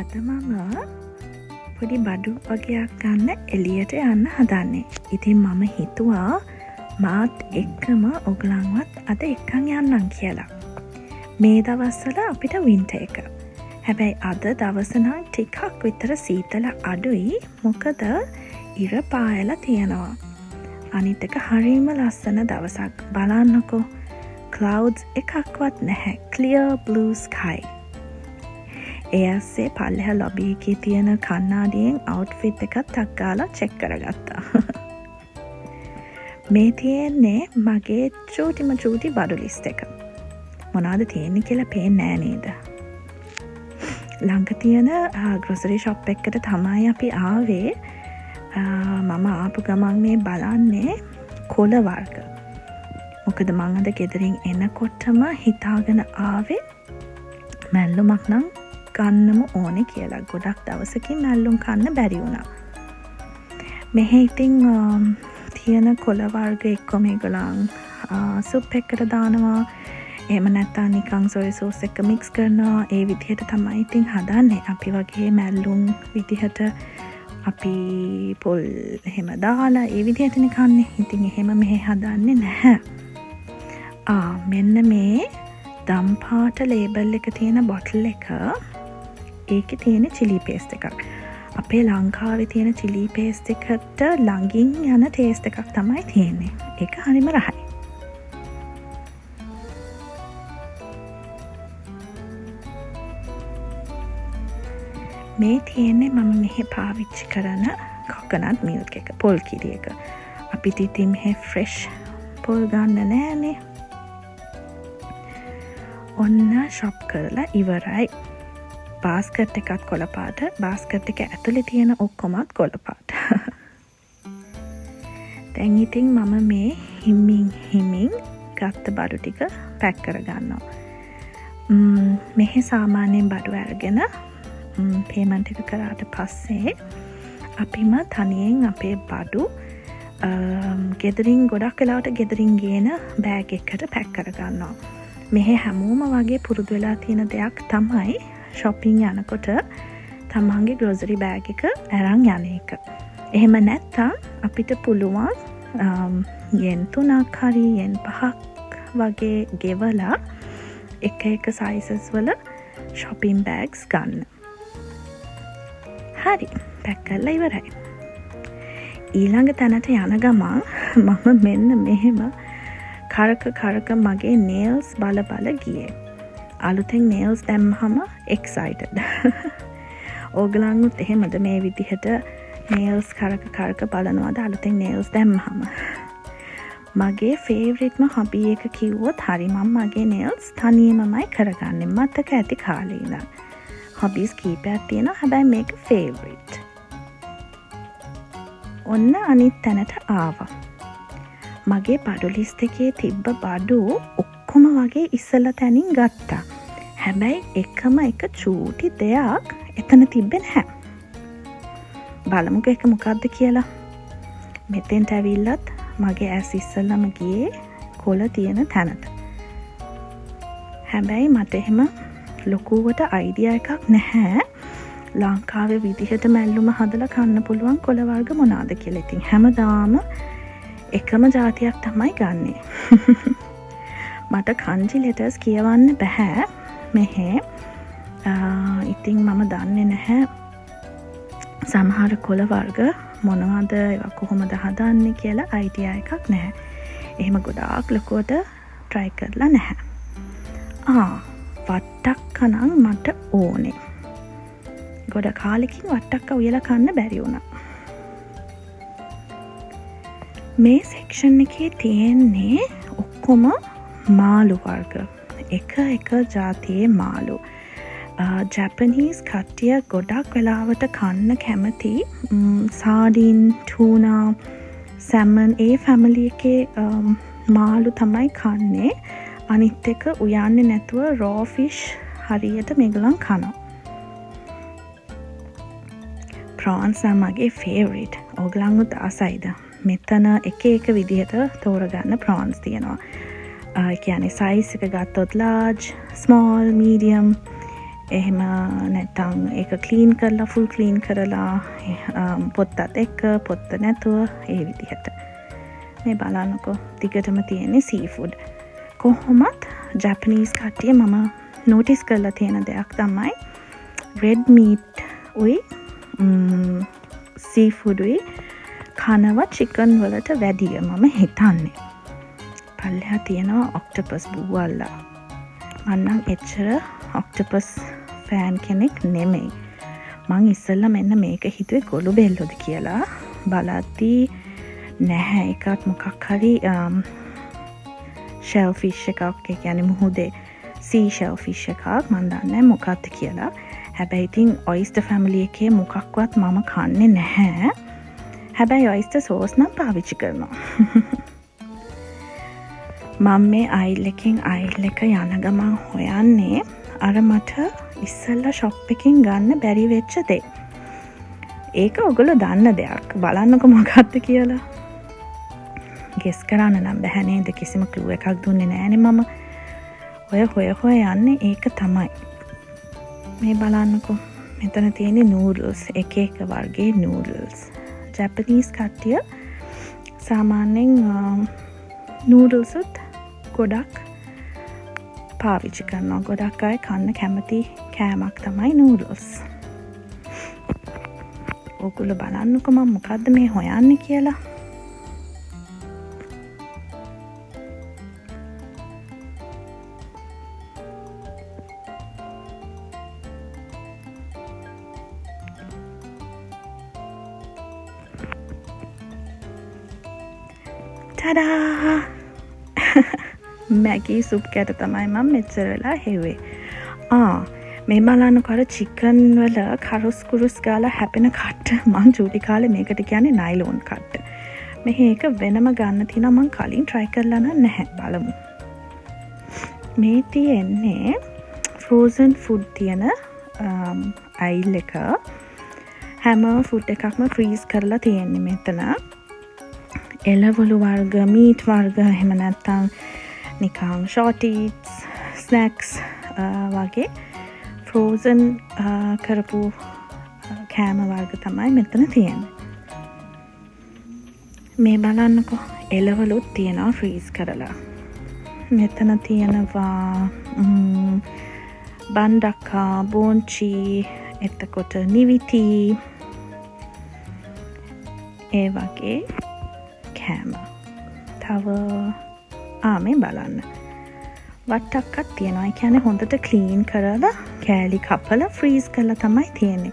අද මම පොඩි බඩු වගේක් ගන්න එළියට යන්න හදන්නේ. ඉතින් මම හිතුවා මාත් එක්කම ඔයගලන්වත් අද එක්කන් යන්නම් කියලා. මේ දවස්වල අපිට වින්ටර් එක. හැබැයි අද දවස නම් ටිකක් විතර සීතල අඩුයි. මොකද ඉර පායලා තියෙනවා. අනිත් එක හරිම ලස්සන දවසක්. බලන්නකෝ. clouds එකක්වත් නැහැ. clear blue sky. එයස්සේ පල්ලෙහ ලොබි එකේ තියෙන කණ්ණාඩියෙන් අවුට්ෆිට් එකක් ටක් ගාලා චෙක් කරගත්තා. මේ තියෙන්නේ මගේ චූටි බඩු ලිස්ට් එක. මොනවද තියෙන්නේ කියලා පේන්නේ නෑ නේද? ළඟ තියෙන ග්‍රොසරි ෂොප් එකකට තමයි අපි ආවේ. මම ආපු ගමන් මේ බලන්නේ කොළ වර්ග. මොකද මං අද ගෙදරින් එනකොටම හිතාගෙන ආවේ මැල්ලුමක් නම් ගන්නම ඕනේ කියලා. ගොඩක් දවසකින් මැල්ලුම් කන්න බැරි වුණා. මෙහි ඉතින් තියෙන කොළ වර්ග එක්ක මේගොල්ලන් සුප් එකකට දානවා. එහෙම නැත්නම් නිකන් සොය සෝස් එක මික්ස් කරනවා. ඒ විදිහට තමයි ඉතින් හදන්නේ. අපි වගේ මැල්ලුම් විදිහට අපි පොල් එහෙම දාලා ඒ විදිහටනේ කන්නේ. ඉතින් එහෙම මෙහෙ හදන්නේ නැහැ. මෙන්න මේ දම් පාට ලේබල් එක තියෙන බොටල් එක. ඒකේ තියෙන චිලි පේස්ට් එකක්. අපේ ලංකාවේ තියෙන චිලි පේස්ට් එකට ළඟින් යන ටේස්ට් එකක් තමයි තියෙන්නේ. ඒක හරිම රහයි. මේ තියෙන්නේ මම මෙහි පාවිච්චි කරන කොකනට් මිල්ක් එක, පොල් කිරි එක. අපිට ඉතින් මෙහි ෆ්‍රෙෂ් පොල් ගන්න නෑනේ. ඔන්න ෂොප් කරලා ඉවරයි. බාස්කට් එකත් කොළ පාට, බාස්කට් එක ඇතුලේ තියෙන ඔක්කොමත් කොළ පාට. දැන් ඉතින් මම මේ හිමින් ගත්ත බඩු ටික පැක් කරගන්නවා. මෙහි සාමාන්‍යයෙන් බඩු අරගෙන පේමන්ට් එක කරාට පස්සේ අපිම තනියෙන් අපේ බඩු ගෙදරින් ගොඩක් වෙලාවට ගෙදරින් ගේන බෑග් එකකට පැක් කරගන්නවා. මෙහි හැමෝම වගේ පුරුදු වෙලා තියෙන දෙයක් තමයි shopping යනකොට තමන්ගේ grocery bag එක අරන් යන එක. එහෙම නැත්තම් අපිට පුළුවන් yen 3ක් හරි yen 5ක් වගේ ගෙවලා එක sizes වල shopping bags ගන්න. හරි, පැක් කරලා ඉවරයි. ඊළඟ තැනට යන ගමන් මම මෙන්න මෙහෙම කරක මගේ nails බල ගියේ. අලුතෙන් nails දැම්මහම excited. ඕගලන්නුත් එහෙමද මේ විදිහට nails කරක බලනවාද අලුතෙන් nails දැම්මහම? මගේ favoriteම hobby එක කිව්වොත් හරි. මම මගේ nails තනියමමයි කරගන්නේ. මතක ඇති කාලේ ඉඳන්. hobbies කීපයක් තියෙනවා. හැබැයි මේක favorite. ඔන්න අනිත් තැනට ආවා. මගේ බඩු ලිස්ට් එකේ තිබ්බ බඩු ඔක්කොම වගේ ඉස්සලා තැනින් ගත්තා. හැබැයි එකම එක චූටි දෙයක් එතන තිබ්බේ නැහැ. බලමුකෝ ඒක මොකක්ද කියලා. මෙතෙන්ට ඇවිල්ලත් මගේ ඇස් ඉස්සලම ගියේ කොළ තියෙන තැනට. හැබැයි මට එහෙම ලොකුවට අයිඩියා එකක් නැහැ. ලංකාවේ විදිහට මැල්ලුම හදලා කන්න පුළුවන් කොළ වර්ග මොනවාද කියලා. ඉතින් හැමදාම එකම જાතියක් තමයි ගන්නෙ. මට kanji letters කියවන්න බෑ මෙහෙ. ඉතින් මම දන්නේ නැහැ සමහර කොළ වර්ග මොනවද ඒවා කොහොමද හදන්නේ කියලා අයිඩියා එකක් නැහැ. එහෙම ගොඩාක් ලොකුවට try කරලා නැහැ. වට්ටක්ක නම් මට ඕනේ. ගොඩ කාලෙකින් වට්ටක්ක උයලා කන්න බැරි වුණා. මේ සෙක්ෂන් එකේ තියෙන්නේ ඔක්කොම මාළු වර්ග. එක ජාතියේ මාළු. ජැපනීස් කට්ටිය ගොඩක් වෙලාවට කන්න කැමති සාඩින්, ටූනා, සැමන් ඒ ෆැමිලි එකේ මාළු තමයි කන්නේ. අනිත් එක උයන්නේ නැතුව raw fish හරියට මේගොල්ලන් කනවා. prawns මගේ favorite. ඕගලන්වත් ආසයිද? මෙතන එක විදිහට තෝරගන්න prawns තියෙනවා. කියන්නේ size එක ගත්තොත් large, small, medium එහෙම නැත්නම් ඒක ක්ලීන් කරලා ෆුල් ක්ලීන් කරලා පොත්තත් එක්ක පොත්ත නැතුව ඒ විදිහට. මේ බලන්නකෝ දිගටම තියෙන්නේ සීෆුඩ්. කොහොමත් ජැපනීස් කට්ටිය මම නෝටිස් කරලා තියෙන දෙයක් තමයි රෙඩ් මීට් උයි සීෆුඩ් උයි කනව චිකන් වලට වැඩිය මම හිතන්නේ. පල්ලෙහා තියෙනවා ඔක්ටෝපස් බූවල්ලා. මන්නම් එච්චර ඔක්ටෝපස් ෆෑන් කෙනෙක් නෙමෙයි. මං ඉස්සෙල්ලා මෙන්න මේක හිතුවේ ගොළු බෙල්ලොද කියලා. බලද්දී නැහැ, එකක් මොකක් හරි ෂෙල් ෆිෂ් එකක්, ඒ කියන්නේ මුහුදේ සී ෂෙල් ෆිෂ් එකක්. මන් දන්නේ මොකක්ද කියලා. හැබැයි ඉතින් ඔයිස්ටර් ෆැමිලි එකේ මොකක්වත් මම කන්නේ නැහැ. හැබැයි ඔයිස්ටර් සෝස් නම් පාවිච්චි කරනවා. මම මේ අයිල් එකෙන් අයිල් එක යන ගමන් හොයන්නේ අර මට ඉස්සෙල්ලා ෂොප් එකෙන් ගන්න බැරි වෙච්ච දේ. ඒක ඔයගොල්ලෝ දන්න දෙයක්. බලන්නකො මොකක්ද කියලා. ගෙස් කරන්න නම් බැහැ නේද? කිසිම ක්ලූ එකක් දුන්නේ නැහනේ මම. හොය යන්නේ ඒක තමයි. මේ බලන්නකො. මෙතන තියෙන්නේ නූඩල්ස්, එක එක වර්ගයේ නූඩල්ස්. ජැපනීස් කට්ටිය සාමාන්‍යයෙන් නූඩල්ස් උත් ගොඩක් පාවිච්චි කරනවා. ගොඩක් අය කන්න කැමති කෑමක් තමයි නූඩල්ස්. ඔයගොල්ලෝ බලන්නකො මම මොකද්ද මේ හොයන්නේ කියලා. ටඩා! මැගී සුප් කැට තමයි මම මෙච්චර වෙලා හෙව්වේ. මේ බලන්නකො අර චිකන් වල කරස් කුරුස් ගාලා හැපෙන කට්ට. මං චූටි කාලේ මේකට කියන්නේ නයිලෝන් කට්ට. මෙහි එක වෙනම ගන්න තියෙනවා. මං කලින් try කරලා නැහැ. බලමු. මේ තියෙන්නේ frozen food තියෙන අයිල් එක. හැම ෆුඩ් එකක්ම ෆ්‍රීස් කරලා තියෙන්නේ මෙතන. එළවලු වර්ග, මීට් වර්ග, එහෙම නැත්නම් නිකන් ෂෝට් ඊට්ස්, ස්නැක්ස් වගේ ෆ්‍රෝසන් කරපු කෑම වර්ග තමයි මෙතන තියෙන්නේ. මේ බලන්නකො එළවලුත් තියෙනවා ෆ්‍රීස් කරලා. මෙතන තියෙනවා බන්ඩක්කා, බෝන්චි, එතකොට නිවිටි, ඒ වගේ කෑම. තව මේ බලන්න වට්ටක්කත් තියෙනවා. ඒ කියන්නේ හොඳට ක්ලීන් කරලා කෑලි කපලා ෆ්‍රීස් කරලා තමයි තියෙන්නේ.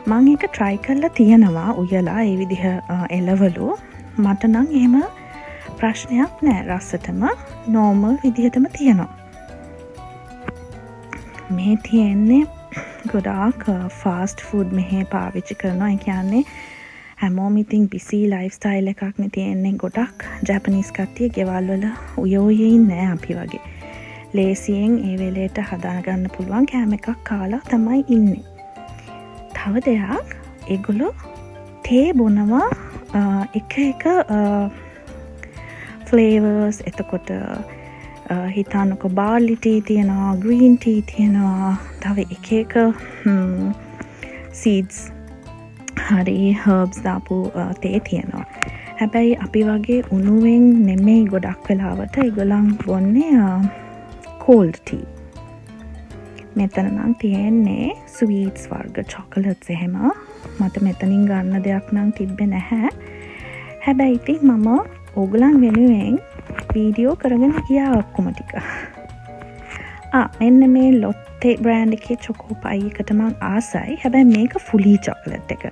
මම ඒක try කරලා තියෙනවා උයලා ඒ විදිහ එළවලු. මට නම් එහෙම ප්‍රශ්නයක් නෑ. රසටම normal විදිහටම තියෙනවා. මේ තියෙන්නේ ගොඩාක් ෆාස්ට් ෆුඩ් මෙහෙ පාවිච්චි කරනවා. ඒ කියන්නේ හැමෝම ඉතින් බිසි ලයිෆ් ස්ටයිල් එකක්නේ තියෙන්නේ. ගොඩක් ජැපනීස් කට්ටිය ගෙවල් වල උයෝයේ ඉන්නේ අපි වගේ. ලේසියෙන් ඒ වෙලේට හදාගන්න පුළුවන් කෑම එකක් කාලා තමයි ඉන්නේ. තව දෙයක්, ඒගොල්ලෝ තේ බොනවා එක එක ෆ්ලේවර්ස්. එතකොට හිතන්නකො බාර්ලි ටී තියෙනවා, ග්‍රීන් ටී තියෙනවා, තව එක එක සීඩ්ස් හරි හර්බ්ස් දාපු තේ තියෙනවා. හැබැයි අපි වගේ උණුවෙන් නෙමෙයි ගොඩක් වෙලාවට ඒගොල්ලන් බොන්නේ කෝල්ඩ් ටී. මෙතන නම් තියෙන්නේ ස්වීට්ස් වර්ග, චොකලට්ස් එහෙම. මට මෙතනින් ගන්න දෙයක් නම් තිබ්බේ නැහැ. හැබැයි ඉතින් මම ඕගොල්ලන් වෙනුවෙන් වීඩියෝ කරගෙන ගියා ඔක්කොම ටික. මෙන්න මේ ලොත්තේ බ්‍රෑන්ඩ් එකේ චොකෝ පයි එකට මං ආසයි. හැබැයි මේක ෆුලි චොකලට් එක.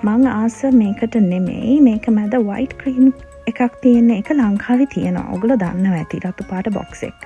මං ආස මේකට නෙමෙයි. මේක මැද වයිට් ක්‍රීම් එකක් තියෙන එක ලංකාවේ තියෙනවා. ඔයගොල්ලෝ දන්නවා ඇති රතු පාට බොක්ස් එක.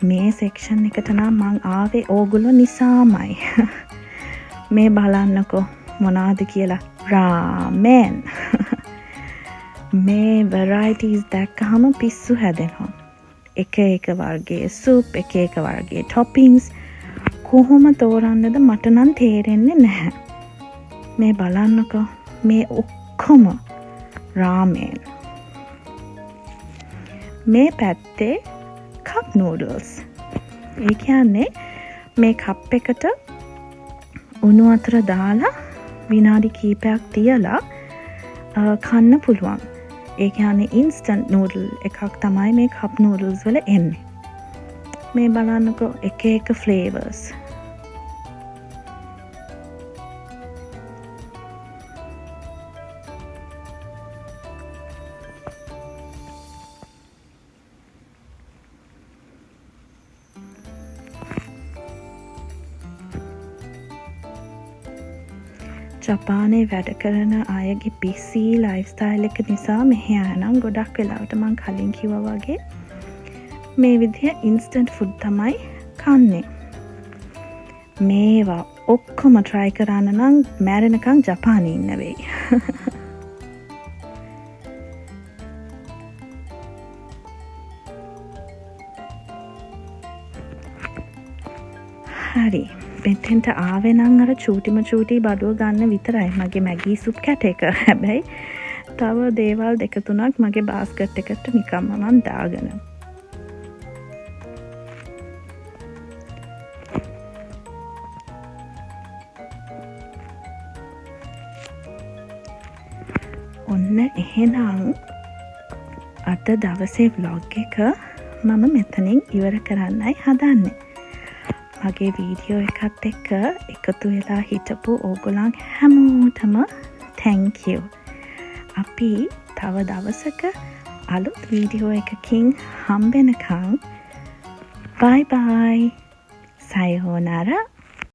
මේ සෙක්ෂන් එකට නම් මං ආවේ ඕගොල්ලෝ නිසාමයි. මේ බලන්නකෝ මොනවද කියලා. රාමෙන්. මේ varieties දැක්කහම පිස්සු හැදෙනවා. එක එක වර්ගයේ සූප්, එක එක වර්ගයේ toppings. කොහොම තෝරන්නද මට නම් තේරෙන්නේ නැහැ. මේ බලන්නකෝ මේ ඔක්කොම රාමෙන්. මේ පැත්තේ cup noodles. ඒ කියන්නේ මේ කප් එකට උණු වතුර දාලා විනාඩි කීපයක් තියලා කන්න පුළුවන්. ඒ කියන්නේ ඉන්ස්ටන්ට් නූඩල් එකක් තමයි මේ කප් නූඩල්ස් වල එන්නේ. මේ බලන්නකෝ එක එක ෆ්ලේවර්ස්. ජපානයේ වැඩ කරන අයගේ බිසි ලයිෆ්ස්ටයිල් එක නිසා මෙහෙ ආනම් ගොඩක් වෙලාවට මං කලින් කිව්වා වගේ මේ විදිහ ඉන්ස්ටන්ට් ෆුඩ් තමයි කන්නේ. මේවා ඔක්කොම try කරන්න නම් මැරෙනකන් ජපානයේ ඉන්න වෙයි. හරි. මෙතෙන්ට ආවේ නම් අර චූටිම චූටි බඩුව ගන්න විතරයි මගේ මැගී සුප් කැට එක. හැබැයි තව දේවල් දෙක තුනක් මගේ බාස්කට් එකට නිකම්ම මම දාගෙන. ඔන්න එහෙනම් අද දවසේ vlog එක මම මෙතනින් ඉවර කරන්නයි හදන්නේ. මගේ වීඩියෝ එකත් එක්ක එකතු වෙලා හිටපු ඕගොල්ලන් හැමෝටම thank you. අපි තව දවසක අලුත් වීඩියෝ එකකින් හම්බෙනකන් bye bye. sayonara.